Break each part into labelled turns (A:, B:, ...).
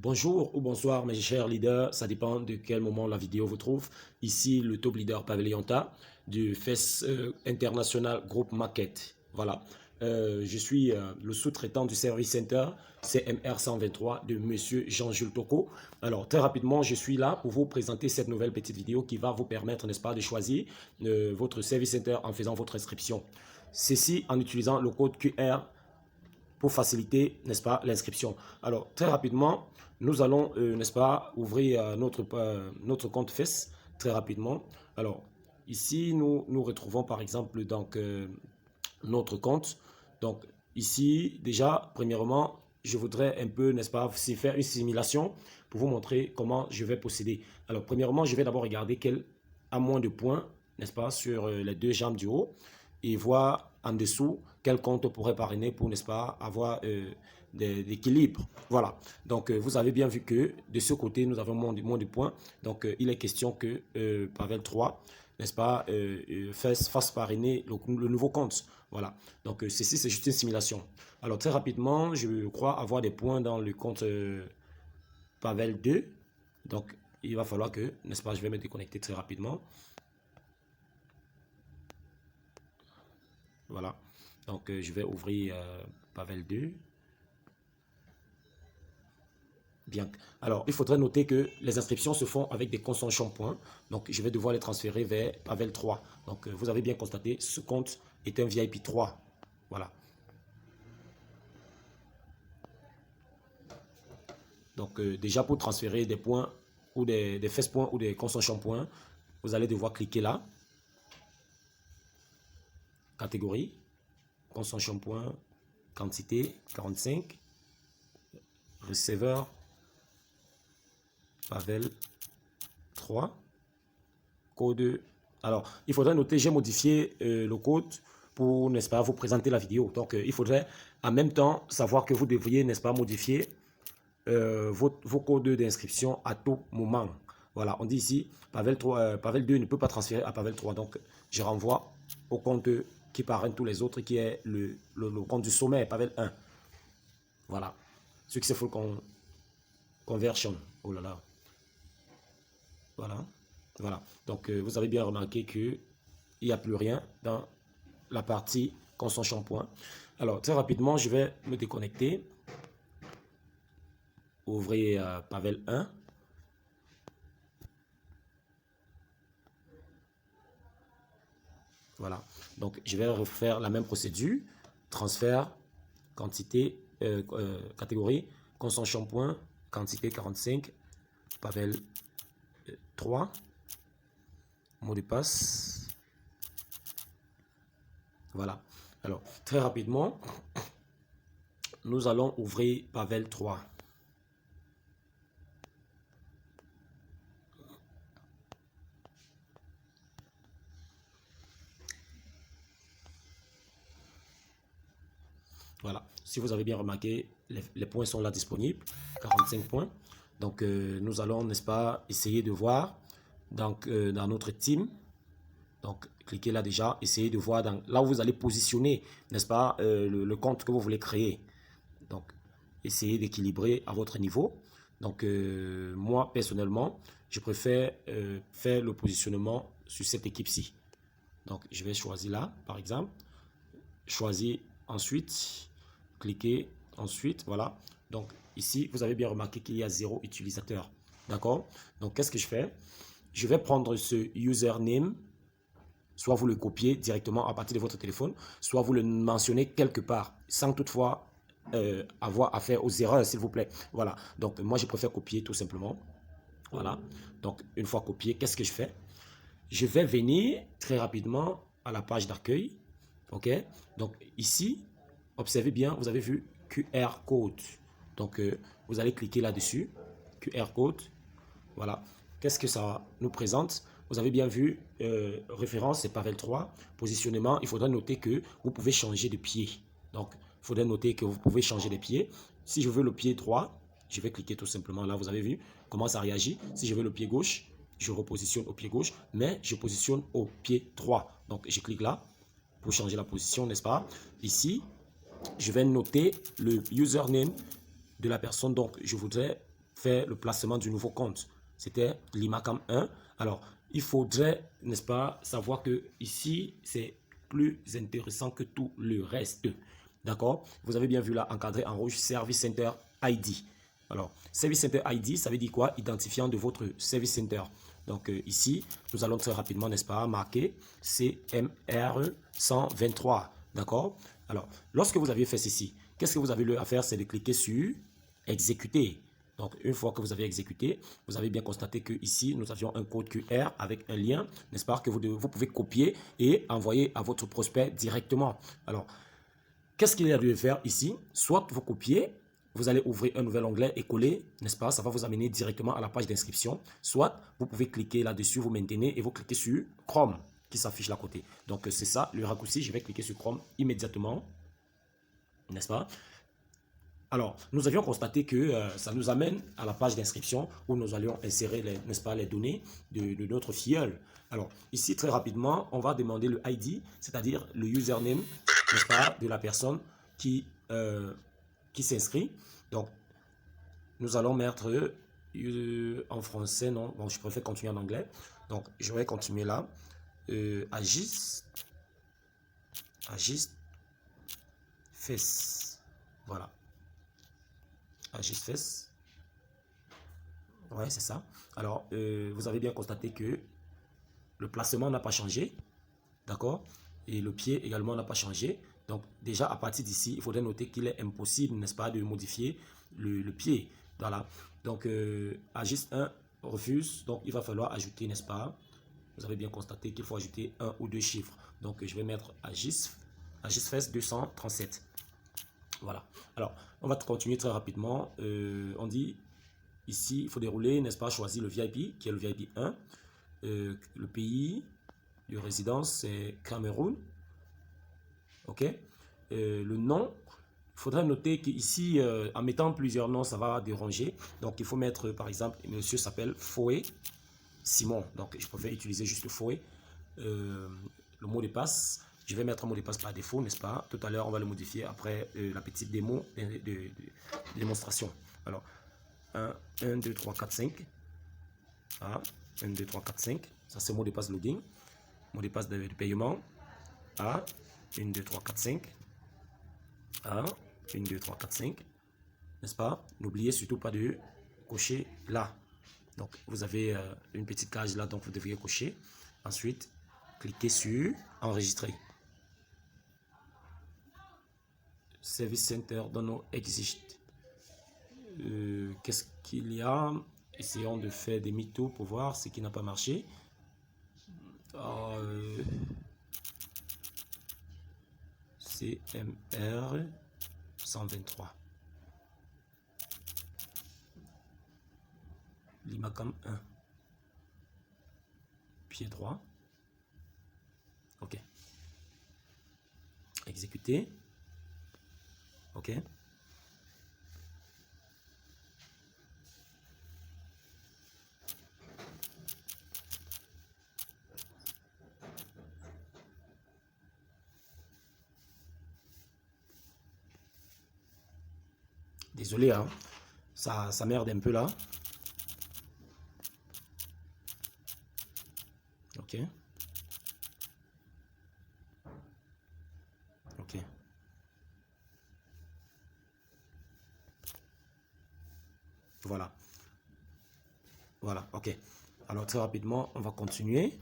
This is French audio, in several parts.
A: Bonjour ou bonsoir mes chers leaders, ça dépend de quel moment la vidéo vous trouve. Ici le top leader Pavel Yonta du FES International Group Market. Voilà, je suis le sous-traitant du Service Center CMR 123 de Monsieur Jean-Jules Toko. Alors très rapidement, je suis là pour vous présenter cette nouvelle petite vidéo qui va vous permettre, n'est-ce pas, de choisir votre Service Center en faisant votre inscription. Ceci en utilisant le code QR pour faciliter, n'est-ce pas, l'inscription. Alors, très rapidement, nous allons, n'est-ce pas, ouvrir notre compte FES très rapidement. Alors, ici, nous retrouvons par exemple donc, notre compte. Donc, ici, déjà, premièrement, je voudrais un peu, n'est-ce pas, faire une simulation pour vous montrer comment je vais procéder. Alors, premièrement, je vais d'abord regarder quel a moins de points, n'est-ce pas, sur les deux jambes du haut et voir en dessous quel compte pourrait parrainer pour, n'est-ce pas, avoir l'équilibre. Voilà. Donc, vous avez bien vu que de ce côté, nous avons moins de points. Donc, il est question que Pavel 3, n'est-ce pas, fasse parrainer le nouveau compte. Voilà. Donc, ceci, c'est juste une simulation. Alors, très rapidement, je crois avoir des points dans le compte Pavel 2. Donc, il va falloir que, n'est-ce pas, je vais me déconnecter très rapidement. Voilà. Donc, je vais ouvrir Pavel 2. Bien. Alors, il faudrait noter que les inscriptions se font avec des consentions points. Donc, je vais devoir les transférer vers Pavel 3. Donc, vous avez bien constaté, ce compte est un VIP 3. Voilà. Donc, déjà, pour transférer des points ou des FES points ou des consentions points, vous allez devoir cliquer là. Catégorie, consension points, quantité, 45. Receveur, Pavel 3. Code. Alors, il faudrait noter, j'ai modifié le code pour, n'est-ce pas, vous présenter la vidéo. Donc, il faudrait en même temps savoir que vous devriez, n'est-ce pas, modifier vos codes d'inscription à tout moment. Voilà, on dit ici, Pavel 3, Pavel 2 ne peut pas transférer à Pavel 3. Donc, je renvoie au compte qui parraine tous les autres, qui est le compte du sommet, Pavel 1. Voilà. Successful conversion. Oh là là. Voilà. Voilà. Donc, vous avez bien remarqué qu'il n'y a plus rien dans la partie consension point. Alors, très rapidement, je vais me déconnecter. Ouvrir Pavel 1. Voilà. Donc, je vais refaire la même procédure. Transfert, quantité, catégorie, consension point, quantité 45, Pavel 3, mot de passe. Voilà. Alors, très rapidement, nous allons ouvrir Pavel 3. Voilà, si vous avez bien remarqué, les points sont là disponibles, 45 points. Donc, nous allons, n'est-ce pas, essayer de voir donc, dans notre team. Donc, cliquez là déjà, essayez de voir là où vous allez positionner, n'est-ce pas, le compte que vous voulez créer. Donc, essayez d'équilibrer à votre niveau. Donc, moi, personnellement, je préfère faire le positionnement sur cette équipe-ci. Donc, je vais choisir là, par exemple. Choisir ensuite. Cliquez ensuite, voilà. Donc, ici, vous avez bien remarqué qu'il y a 0 utilisateur. D'accord? Donc, qu'est-ce que je fais? Je vais prendre ce username. Soit vous le copiez directement à partir de votre téléphone, soit vous le mentionnez quelque part, sans toutefois avoir affaire aux erreurs, s'il vous plaît. Voilà. Donc, moi, je préfère copier tout simplement. Voilà. Donc, une fois copié, qu'est-ce que je fais? Je vais venir très rapidement à la page d'accueil. OK? Donc, ici, observez bien, vous avez vu QR code. Donc, vous allez cliquer là-dessus. QR code. Voilà. Qu'est-ce que ça nous présente? Vous avez bien vu, référence, c'est Pavel 3. Positionnement, il faudrait noter que vous pouvez changer de pied. Donc, il faudrait noter que vous pouvez changer de pied. Si je veux le pied droit, je vais cliquer tout simplement là. Vous avez vu comment ça réagit. Si je veux le pied gauche, je repositionne au pied gauche, mais je positionne au pied droit. Donc, je clique là pour changer la position, n'est-ce pas? Ici, je vais noter le username de la personne. Donc, je voudrais faire le placement du nouveau compte. C'était l'IMACAM 1. Alors, il faudrait, n'est-ce pas, savoir que ici, c'est plus intéressant que tout le reste. D'accord? Vous avez bien vu là, encadré en rouge, Service Center ID. Alors, Service Center ID, ça veut dire quoi? Identifiant de votre Service Center. Donc ici, nous allons très rapidement, n'est-ce pas, marquer CMR 123. D'accord? Alors, lorsque vous avez fait ceci, qu'est-ce que vous avez à faire? C'est de cliquer sur exécuter. Donc, une fois que vous avez exécuté, vous avez bien constaté que ici, nous avions un code QR avec un lien, n'est-ce pas, que vous pouvez copier et envoyer à votre prospect directement. Alors, qu'est-ce qu'il y a de faire ici? Soit vous copiez, vous allez ouvrir un nouvel onglet et coller, n'est-ce pas? Ça va vous amener directement à la page d'inscription. Soit vous pouvez cliquer là-dessus, vous maintenez et vous cliquez sur Chrome qui s'affiche là à côté. Donc, c'est ça le raccourci. Je vais cliquer sur Chrome immédiatement, n'est-ce pas? Alors, nous avions constaté que ça nous amène à la page d'inscription où nous allions insérer, n'est-ce pas, les données de notre filleul. Alors, ici, très rapidement, on va demander le ID, c'est-à-dire le username, n'est-ce pas, de la personne qui s'inscrit. Donc, nous allons mettre en français, non, bon, je préfère continuer en anglais. Donc, je vais continuer là. Agis Fes. Voilà. Agis. Ouais, c'est ça. Alors, vous avez bien constaté que le placement n'a pas changé. D'accord? Et le pied également n'a pas changé. Donc, déjà, à partir d'ici, il faudrait noter qu'il est impossible, n'est-ce pas, de modifier le pied. Voilà. Donc, Agis 1 refuse. Donc, il va falloir ajouter, n'est-ce pas? Vous avez bien constaté qu'il faut ajouter un ou deux chiffres. Donc, je vais mettre Agis Fes 237. Voilà. Alors, on va continuer très rapidement. On dit ici, il faut dérouler, n'est-ce pas, choisir le VIP, qui est le VIP 1. Le pays de résidence, c'est Cameroun. OK. Le nom, il faudrait noter qu'ici, en mettant plusieurs noms, ça va déranger. Donc, il faut mettre, par exemple, monsieur s'appelle Foé Simon. Donc, je préfère utiliser juste Foé. Le mot de passe, je vais mettre un mot de passe par défaut, n'est-ce pas? Tout à l'heure, on va le modifier après la petite démo de démonstration. Alors, 1, 2, 3, 4, 5. Ah, 1, 2, 3, 4, 5. Ça, c'est mot de passe login. Mot de passe de paiement. Ah, 1, 2, 3, 4, 5. Ah, 1, 2, 3, 4, 5. N'est-ce pas? N'oubliez surtout pas de cocher là. Donc, vous avez une petite case là, donc vous devriez cocher. Ensuite, cliquez sur enregistrer. Service Center Dono existe. Qu'est-ce qu'il y a? Essayons de faire des mythos pour voir ce qui n'a pas marché. CMR 123. L'IMACAM 1. Pied droit. OK. Exécuter. OK. Désolé, hein. Ça merde un peu là. OK. OK. Voilà. Voilà, OK. Alors, très rapidement, on va continuer.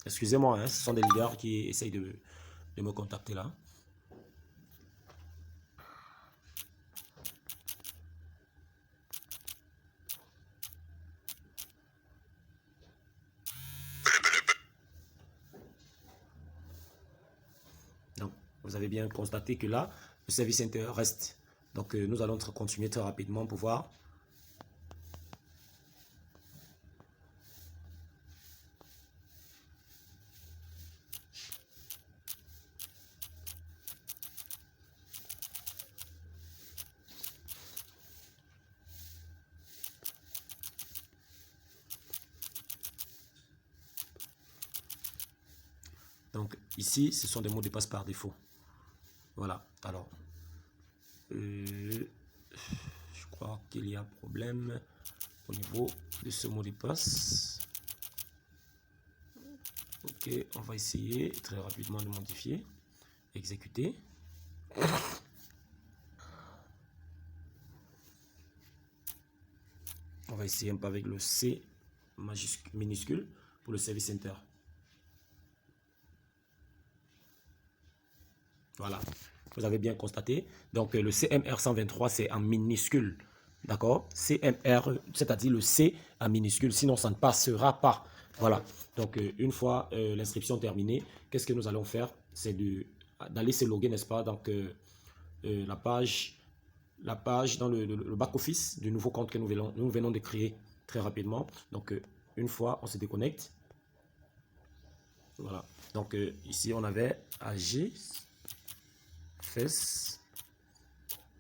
A: Excusez-moi, hein, ce sont des leaders qui essayent de me contacter là. Donc, vous avez bien constaté que là, le service center reste. Donc, nous allons continuer très rapidement pour voir. Donc, ici, ce sont des mots de passe par défaut. Voilà. Alors, qu'il y a problème au niveau de ce mot de passe. Ok, on va essayer très rapidement de modifier. Exécuter. On va essayer un peu avec le C minuscule pour le Service Center. Voilà, vous avez bien constaté. Donc, le CMR 123, c'est en minuscule. D'accord? CMR, c'est-à-dire le C en minuscule, sinon ça ne passera pas. Voilà. Donc, une fois l'inscription terminée, qu'est-ce que nous allons faire? C'est d'aller se loguer, n'est-ce pas? Donc, la page dans le back-office du nouveau compte que nous venons de créer très rapidement. Donc, une fois, on se déconnecte. Voilà. Donc, ici, on avait AG FES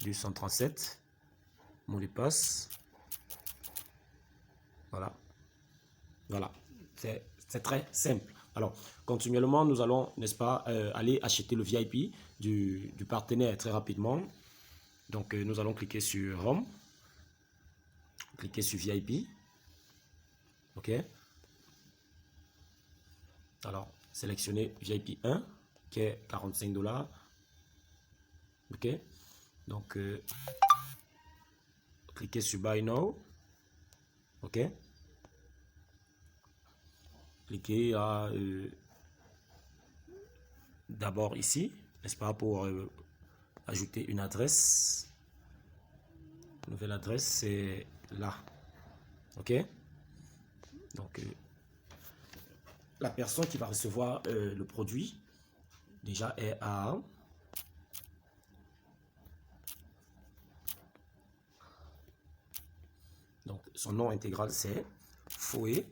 A: 237, mot de passe. Voilà. Voilà. C'est très simple. Alors, continuellement, nous allons, n'est-ce pas, aller acheter le VIP du partenaire très rapidement. Donc, nous allons cliquer sur Home. Cliquer sur VIP. OK. Alors, sélectionnez VIP 1, qui est 45 $. OK. Donc, cliquez sur Buy Now. OK. Cliquez à d'abord ici, n'est-ce pas, pour ajouter une adresse. Nouvelle adresse, c'est là. OK. Donc, la personne qui va recevoir le produit déjà est à... Donc, son nom intégral, c'est Fouet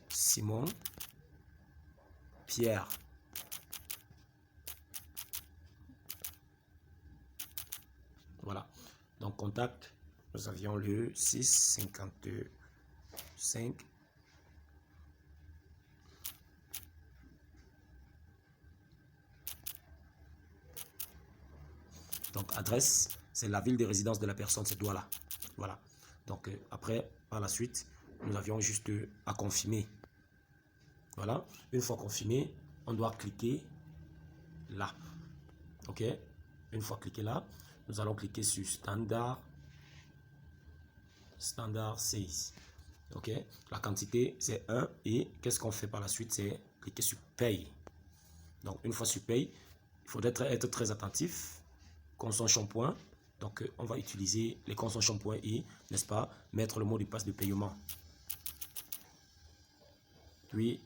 A: Simon Pierre. Voilà. Donc, contact, nous avions le 655. Donc, adresse, c'est la ville de résidence de la personne, c'est Douala. Voilà. Donc, après, par la suite, nous avions juste à confirmer. Voilà. Une fois confirmé, on doit cliquer là. OK. Une fois cliqué là, nous allons cliquer sur Standard 6. OK. La quantité, c'est 1. Et qu'est-ce qu'on fait par la suite? C'est cliquer sur Paye. Donc, une fois sur Paye, il faudrait être très attentif. Console shampoing. Donc, on va utiliser les consoles shampoing et, n'est-ce pas, mettre le mot de passe de paiement. Puis,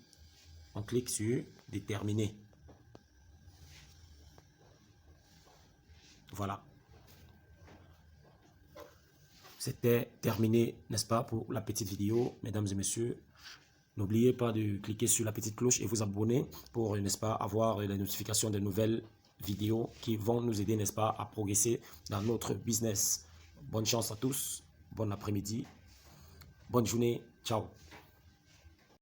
A: on clique sur Déterminer. Voilà. C'était terminé, n'est-ce pas, pour la petite vidéo, mesdames et messieurs. N'oubliez pas de cliquer sur la petite cloche et vous abonner pour, n'est-ce pas, avoir les notifications des nouvelles vidéos qui vont nous aider, n'est-ce pas, à progresser dans notre business. Bonne chance à tous, bon après-midi, bonne journée, ciao.